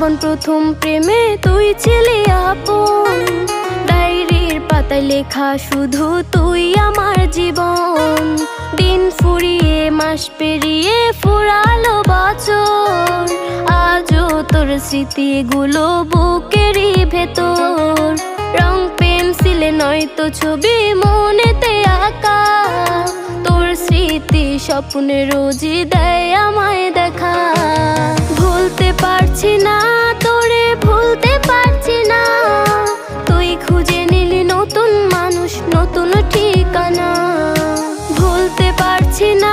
জীবন প্রথম প্রেমে তুই ছিলি আপন, ডায়েরির পাতায় লেখা শুধু তুই আমার জীবন। দিন ফুরিয়ে মাস পেরিয়ে ফুরালো বছর, আজও তোর স্মৃতিগুলো বুকেরই ভেতর। রং পেন্সিলে নয়তো ছবি মনেতে আঁকা, তোর স্মৃতি স্বপ্নে রোজই দেয় আমায় দেখা। ভুলতে পারছি না তোরে, ভুলতে পারছি না, তুই খুঁজে নিলি নতুন মানুষ, নতুন ঠিকানা। ভুলতে পারছি না